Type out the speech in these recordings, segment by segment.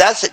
10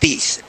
30,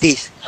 30,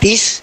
30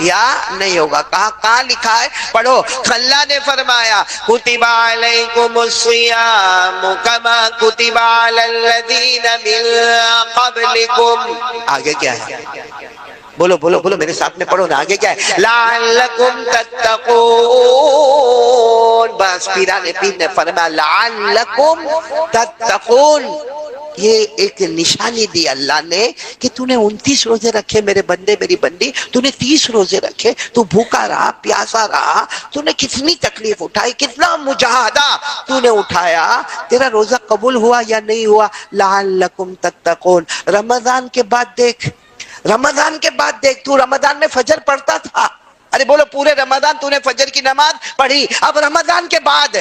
یا نہیں ہوگا؟ کہاں لکھا ہے؟ پڑھو۔ اللہ نے فرمایا کتب علیکم الصیام کما کتب علی الذین من قبلکم، آگے کیا ہے؟ بولو بولو بولو میرے ساتھ میں پڑھو نا، آگے کیا ہے؟ لعلکم تتقون۔ بس پیران پیر نے فرمایا لعلکم تتقون، یہ ایک نشانی دی اللہ نے کہ تو نے 29 روزے رکھے میرے بندے میری بندی، تو نے 30 روزے رکھے، تو بھوکا رہا پیاسا رہا، تو نے کتنی تکلیف اٹھائی، کتنا مجاہدہ تو نے اٹھایا، تیرا روزہ قبول ہوا یا نہیں ہوا؟ لعلکم تتقون۔ رمضان کے بعد دیکھ، رمضان کے بعد دیکھ، تو رمضان میں فجر پڑھتا تھا، ارے بولو پورے رمضان تو نے فجر کی نماز پڑھی، اب رمضان کے بعد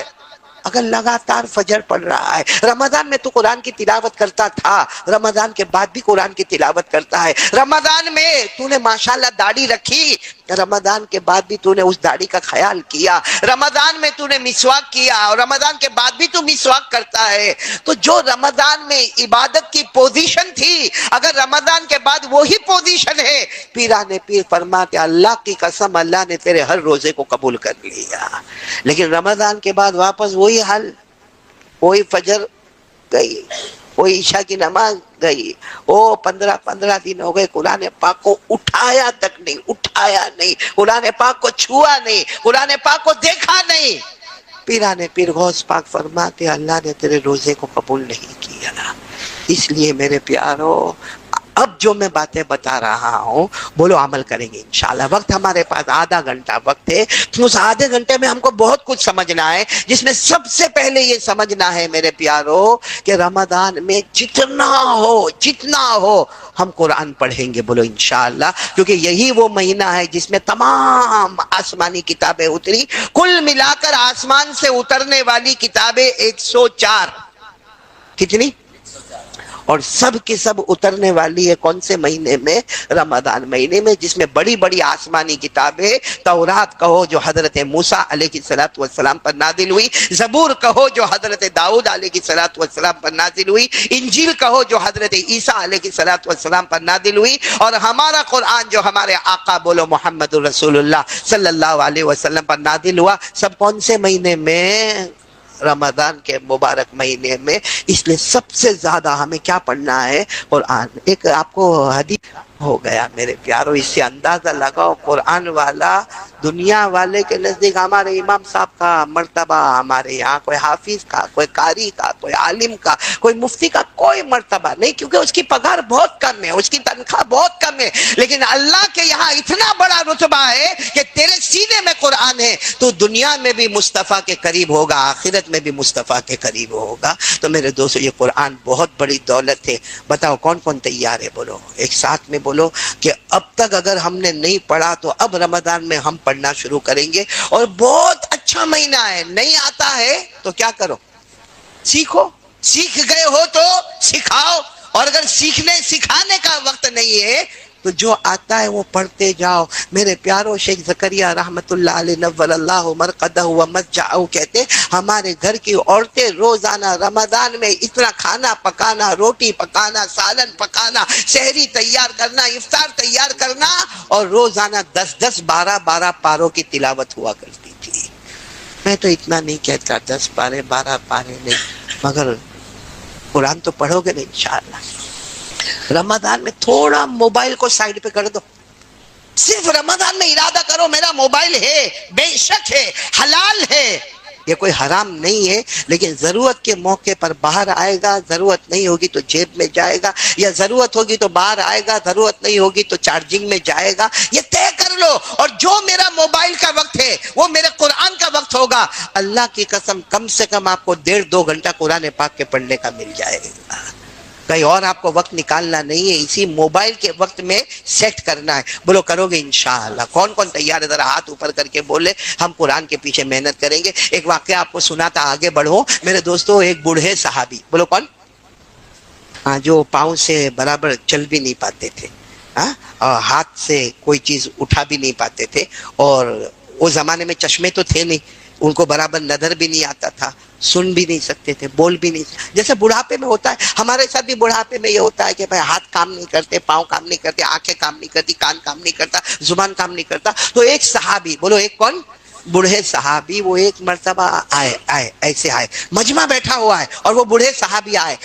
اگر لگاتار فجر پڑھ رہا ہے، رمضان میں تو قرآن کی تلاوت کرتا تھا، رمضان کے بعد بھی قرآن کی تلاوت کرتا ہے، رمضان میں تو نے ماشاءاللہ داڑھی رکھی، رمضان کے بعد بھی تو نے اس داڑھی کا خیال کیا، رمضان میں تو نے مسواک کیا اور رمضان کے بعد بھی تو مسواک کرتا ہے، تو جو رمضان میں عبادت کی پوزیشن تھی اگر رمضان کے بعد وہی پوزیشن ہے، پیران پیر فرماتے اللہ کی قسم اللہ نے تیرے ہر روزے کو قبول کر لیا، لیکن رمضان کے بعد واپس وہی حل، وہی فجر گئی، وہی عشاء کی نماز گئی، وہ 15 دن ہو گئے قرآن پاک کو اٹھایا تک نہیں، اٹھایا نہیں، قرآن پاک کو چھوا نہیں، قرآن پاک کو دیکھا نہیں۔ پیران پیر غوث پاک فرماتے اللہ نے تیرے روزے کو قبول نہیں کیا، اس لیے میرے پیارو اب جو میں باتیں بتا رہا ہوں بولو عمل کریں گے انشاءاللہ۔ وقت ہمارے پاس آدھا گھنٹہ وقت ہے، تو اس آدھے گھنٹے میں ہم کو بہت کچھ سمجھنا ہے، جس میں سب سے پہلے یہ سمجھنا ہے میرے پیارو کہ رمضان میں جتنا ہو ہم قرآن پڑھیں گے، بولو انشاءاللہ، کیونکہ یہی وہ مہینہ ہے جس میں تمام آسمانی کتابیں اتری، کل ملا کر آسمان سے اترنے والی کتابیں 104، کتنی؟ اور سب کی سب اترنے والی ہے کون سے مہینے میں؟ رمضان مہینے میں، جس میں بڑی بڑی آسمانی کتابیں، تورات کہو جو حضرت موسیٰ علیہ السلام پر نازل ہوئی، زبور کہو جو حضرت داؤد علیہ السلام پر نازل ہوئی، انجیل کہو جو حضرت عیسیٰ علیہ السلام پر نازل ہوئی، اور ہمارا قرآن جو ہمارے آقا بولو محمد رسول اللہ صلی اللہ علیہ وسلم پر نازل ہوا، سب کون سے مہینے میں؟ رمضان کے مبارک مہینے میں۔ اس لیے سب سے زیادہ ہمیں کیا پڑھنا ہے؟ قرآن۔ ایک آپ کو حدیث ہو گیا میرے پیارو، اس سے اندازہ لگاؤ قرآن والا دنیا والے کے نزدیک ہمارے امام صاحب کا مرتبہ، ہمارے یہاں کوئی حافظ کا، کوئی قاری کا، کوئی عالم کا، کوئی مفتی کا کوئی مرتبہ نہیں، کیونکہ اس کی پگار بہت کم ہے، اس کی تنخواہ بہت کم ہے، لیکن اللہ کے یہاں اتنا بڑا رتبہ ہے کہ تیرے سینے میں قرآن ہے، تو دنیا میں بھی مصطفیٰ کے قریب ہوگا، آخرت میں بھی مصطفیٰ کے قریب ہوگا۔ تو میرے دوستو یہ قرآن بہت بڑی دولت ہے، بتاؤ کون کون تیار ہے؟ بولو ایک ساتھ میں بولو کہ اب تک اگر ہم نے نہیں پڑھا تو اب رمضان میں ہم پڑھنا شروع کریں گے، اور بہت اچھا مہینہ ہے، نہیں آتا ہے تو کیا کرو؟ سیکھو، سیکھ گئے ہو تو سکھاؤ، اور اگر سکھانے کا وقت نہیں ہے تو جو آتا ہے وہ پڑھتے جاؤ۔ میرے پیارو شیخ زکریا رحمت اللہ علیہ نور اللہ مرقدہ و مسجعہ کہتے ہمارے گھر کی عورتیں روزانہ رمضان میں اتنا کھانا پکانا، روٹی پکانا، سالن پکانا، سحری تیار کرنا، افطار تیار کرنا، اور روزانہ 10 12 پاروں کی تلاوت ہوا کرتی تھی۔ میں تو اتنا نہیں کہتا 10 پارے 12 پارے نہیں، مگر قرآن تو پڑھو گے نا انشاءاللہ۔ رمضان میں تھوڑا موبائل کو سائیڈ پہ کر دو، صرف رمضان میں ارادہ کرو میرا موبائل ہے، بے شک ہے، حلال ہے، یہ کوئی حرام نہیں ہے، لیکن ضرورت کے موقع پر باہر آئے گا، ضرورت نہیں ہوگی تو جیب میں جائے گا، یا ضرورت ہوگی تو باہر آئے گا، ضرورت نہیں ہوگی تو چارجنگ میں جائے گا، یہ طے کر لو۔ اور جو میرا موبائل کا وقت ہے وہ میرے قرآن کا وقت ہوگا، اللہ کی قسم کم سے کم آپ کو 1.5-2 گھنٹہ قرآن پاک کے پڑھنے کا مل جائے گا، کہیں اور آپ کو وقت نکالنا نہیں ہے، اسی موبائل کے وقت میں سیٹ کرنا ہے۔ بولو کرو گے انشاءاللہ؟ کون کون تیار ہے؟ ذرا ہاتھ اوپر کر کے بولے ہم قرآن کے پیچھے محنت کریں گے۔ ایک واقعہ آپ کو سنا تھا، آگے بڑھو میرے دوستو۔ ایک بوڑھے صحابی، بولو کون؟ جو پاؤں سے برابر چل بھی نہیں پاتے تھے، اور ہاتھ سے کوئی چیز اٹھا بھی نہیں پاتے تھے، اور وہ زمانے میں چشمے تو تھے نہیں، ان کو برابر نظر بھی نہیں آتا تھا، سن بھی نہیں سکتے تھے، بول بھی نہیں سکتے. جیسے بڑھاپے میں ہوتا ہے، ہمارے ساتھ بھی بڑھاپے میں یہ ہوتا ہے کہ بھائی ہاتھ کام نہیں کرتے، پاؤں کام نہیں کرتے، آنکھیں کام نہیں کرتی، کان کام نہیں کرتا، زبان کام نہیں کرتا. تو ایک صحابی، بولو ایک کون؟ بوڑھے صحابی، وہ ایک مرتبہ ایسے آئے، مجمع بیٹھا ہوا ہے اور وہ بوڑھے صحابی آئے.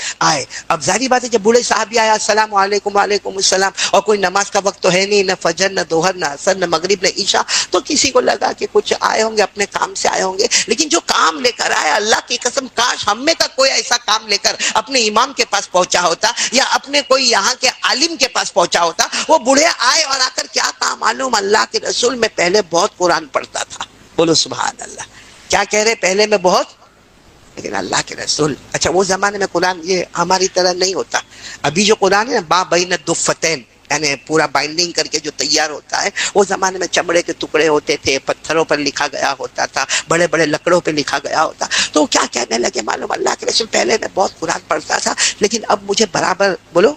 اب ظاہری بات ہے جب بوڑھے صحابی آیا، السلام علیکم، وعلیکم السلام، اور کوئی نماز کا وقت تو ہے نہیں، نہ فجر، نہ ظہر، نہ عصر، نہ مغرب، نہ عشاء، تو کسی کو لگا کہ کچھ آئے ہوں گے، اپنے کام سے آئے ہوں گے. لیکن جو کام لے کر آیا، اللہ کی قسم کاش ہم میں کا کوئی ایسا کام لے کر اپنے امام کے پاس پہنچا ہوتا یا اپنے کوئی یہاں کے عالم کے پاس پہنچا ہوتا. وہ بوڑھے آئے اور آ کر کیا کہا معلوم؟ اللہ کے رسول میں پہلے بہت قرآن پڑھتا تھا. بولو سبحان اللہ. کیا کہہ رہے؟ پہلے میں بہت، لیکن اللہ کے رسول، اچھا وہ زمانے میں قرآن یہ ہماری طرح نہیں ہوتا. ابھی جو قرآن ہے نا، با بین الدفتین، یعنی پورا بائنڈنگ کر کے جو تیار ہوتا ہے، وہ زمانے میں چمڑے کے ٹکڑے ہوتے تھے، پتھروں پر لکھا گیا ہوتا تھا، بڑے بڑے لکڑوں پہ لکھا گیا ہوتا. تو کیا کہنے لگے معلوم؟ اللہ کے رسول پہلے میں بہت قرآن پڑھتا تھا، لیکن اب مجھے برابر، بولو،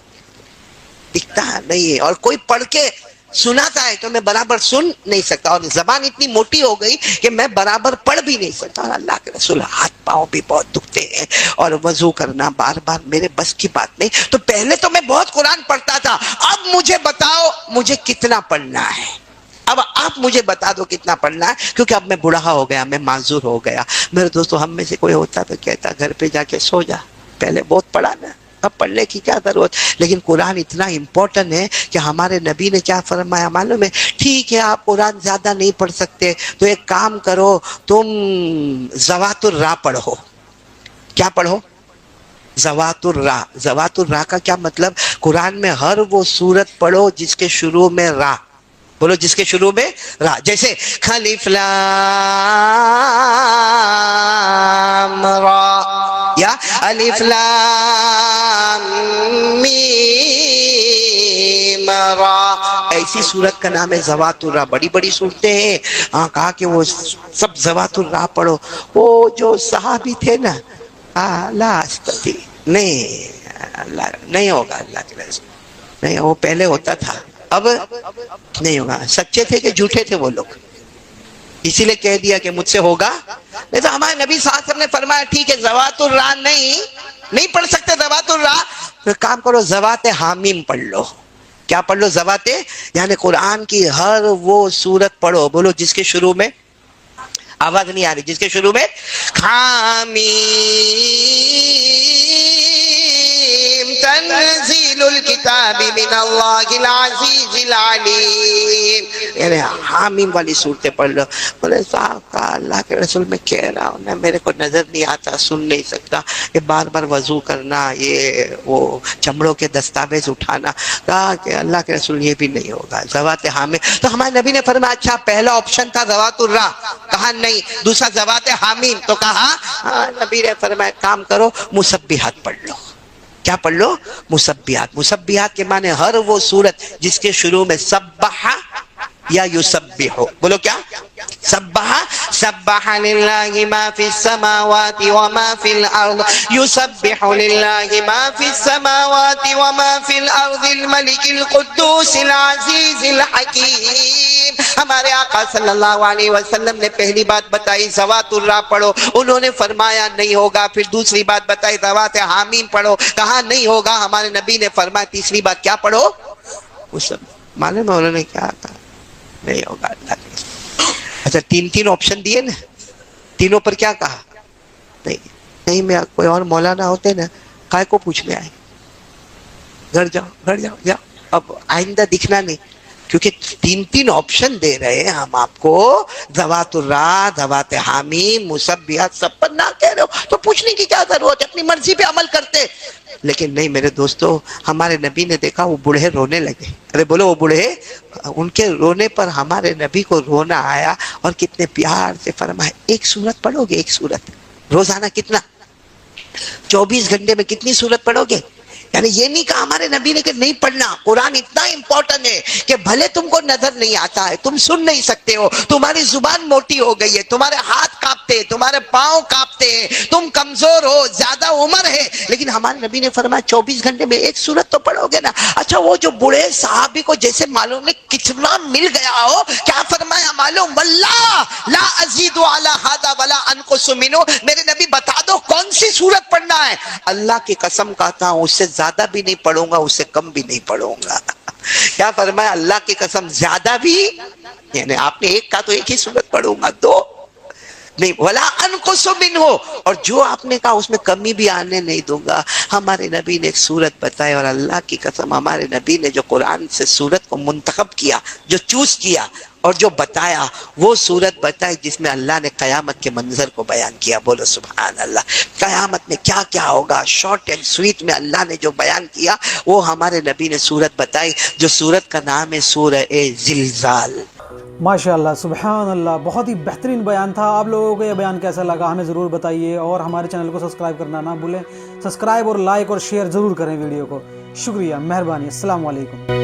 دکھتا نہیں ہے، اور کوئی پڑھ کے سناتا ہے تو میں برابر سن نہیں سکتا، اور زبان اتنی موٹی ہو گئی کہ میں برابر پڑھ بھی نہیں سکتا. اور اللہ کے رسول ہاتھ پاؤں بھی بہت دکھتے ہیں، اور وضو کرنا بار بار میرے بس کی بات نہیں. تو پہلے تو میں بہت قرآن پڑھتا تھا، اب مجھے بتاؤ مجھے کتنا پڑھنا ہے. اب آپ مجھے بتا دو کتنا پڑھنا ہے، کیونکہ اب میں بوڑھا ہو گیا، میں معذور ہو گیا. میرے دوستو، ہم میں سے کوئی ہوتا تو کہتا گھر پہ جا کے سو جا، پہلے بہت پڑھا نا، اب پڑھنے کی کیا ضرورت. لیکن قرآن اتنا امپورٹنٹ ہے کہ ہمارے نبی نے کیا فرمایا معلوم ہے؟ ٹھیک ہے آپ قرآن زیادہ نہیں پڑھ سکتے تو ایک کام کرو، تم ذوات الراء پڑھو. کیا پڑھو؟ ذوات الراء. ذوات الراء کا کیا مطلب؟ قرآن میں ہر وہ سورت پڑھو جس کے شروع میں را. بولو، جس کے شروع میں را. جیسے الف لام را، یا الف لام میم را، ایسی سورت کا نام ہے ذوات الراء. بڑی بڑی صورتیں ہیں. کہا کہ وہ سب ذوات الراء پڑھو. وہ جو صحابی تھے نا، لا استطیع، نہیں ہوگا، اللہ کے رسول نہیں. وہ پہلے ہوتا تھا، اب نہیں ہوگا. سچے تھے کہ جھوٹے تھے وہ لوگ؟ اسی لیے کہہ دیا کہ مجھ سے ہوگا نہیں. تو ہمارے نبی صلی اللہ علیہ وسلم نے فرمایا ٹھیک ہے ذوات الراء نہیں پڑھ سکتے ذوات الراء، تو کام کرو ذوات حامیم پڑھ لو. کیا پڑھ لو؟ ذوات، یعنی قرآن کی ہر وہ سورت پڑھو، بولو، جس کے شروع میں، آواز نہیں آ رہی، جس کے شروع میں حامیم تنزیل الکتاب من اللہ العزیز العلیم، یعنی حامیم والی صورتیں پڑھ لو. بولے صاحب کا اللہ کے رسول میں کہہ رہا ہوں نا، میرے کو نظر نہیں آتا، سن نہیں سکتا، یہ بار بار وضو کرنا، یہ وہ چمڑوں کے دستاویز اٹھانا. کہا کہ اللہ کے رسول یہ بھی نہیں ہوگا، ذوات حامیم. تو ہمارے نبی نے فرمایا اچھا پہلا آپشن تھا ذوات الراء، کہا نہیں. دوسرا ذوات حامیم، تو کہا نبی نے فرمایا کام کرو مسبحات پڑھ لو. کیا پڑھ لو؟ مسبحات. مسبحات کے معنی ہر وہ سورت جس کے شروع میں سبح یا یسبح. بولو کیا؟ سبح، سبح للہ ما فی السماوات وما فی الارض، یسبح للہ ما فی السماوات وما فی الارض الملک القدوس العزیز الحکیم. ہمارے آقا صلی اللہ علیہ وسلم نے پہلی بات بتائی ذوات الراء پڑھو، انہوں نے فرمایا نہیں ہوگا. پھر دوسری بات بتائی ذوات حامیم پڑھو، کہا نہیں ہوگا. ہمارے نبی نے فرمایا تیسری بات کیا پڑھو؟ معلوم ہے انہوں نے کیا کہا؟ نہیں ہوگا اللہ کے. اچھا تین آپشن دیے نا، تینوں پر کیا کہا؟ نہیں میں کوئی اور مولانا ہوتے نا، کائے کو پوچھنے آئے، گھر جاؤ. اب آئندہ دکھنا نہیں، کیونکہ تین آپشن دے رہے ہیں ہم آپ کو، ذوات الراء، ذوات حامیم، مسبحات، سب پر نہ کہہ رہے ہو تو پوچھنے کی کیا ضرورت ہے؟ اپنی مرضی پہ عمل کرتے. لیکن نہیں میرے دوستو، ہمارے نبی نے دیکھا وہ بوڑھے رونے لگے. ارے بولو، وہ بوڑھے، ان کے رونے پر ہمارے نبی کو رونا آیا، اور کتنے پیار سے فرمایا ایک سورت پڑھو گے، ایک سورت روزانہ. کتنا؟ 24 گھنٹے میں کتنی سورت پڑھو گے؟ یعنی یہ نہیں کہا ہمارے نبی نے کہ نہیں پڑھنا. قرآن اتنا امپورٹنٹ ہے کہ بھلے تم کو نظر نہیں آتا ہے, تم سن نہیں سکتے ہو, تمہاری زبان موٹی ہو گئی ہے, تمہارے ہاتھ کانپتے, تمہارے پاؤں کانپتے ہیں, تم کمزور ہو, زیادہ عمر ہے, لیکن ہمارے نبی نے فرمایا 24 گھنٹے میں ایک سورت تو پڑھو گے نا. اچھا وہ جو بوڑھے صحابی کو جیسے معلوم نہیں کتنا مل گیا ہو, کیا فرمایا معلوم؟ واللہ لا ازید علی ھذا ولا انقص منہ, میرے نبی بتا دو کون سی سورت پڑھنا ہے. اللہ کی قسم کہتا ہوں اس سے زیادہ بھی نہیں پڑھوں گا, اس سے کم بھی نہیں پڑھوں گا. کیا فرمایا؟ اللہ کی قسم زیادہ بھی, یعنی آپ نے ایک کہا تو ایک ہی سورت پڑھوں گا, دو نہیں, ولا انقص منہ, اور جو آپ نے کہا اس میں کمی بھی آنے نہیں دوں گا. ہمارے نبی نے ایک سورت بتائی, اور اللہ کی قسم ہمارے نبی نے جو قرآن سے سورت کو منتخب کیا, جو چوز کیا اور جو بتایا, وہ سورت بتائی جس میں اللہ نے قیامت کے منظر کو بیان کیا. بولو سبحان اللہ. قیامت میں کیا کیا ہوگا, شارٹ اینڈ سویٹ میں اللہ نے جو بیان کیا وہ ہمارے نبی نے سورت بتائی, جو سورت کا نام ہے سورہ زلزال. ماشاءاللہ, سبحان اللہ, بہت ہی بہترین بیان تھا. آپ لوگوں کو یہ بیان کیسا لگا ہمیں ضرور بتائیے, اور ہمارے چینل کو سبسکرائب کرنا نہ بھولیں. سبسکرائب اور لائک اور شیئر ضرور کریں ویڈیو کو. شکریہ, مہربانی, السلام علیکم.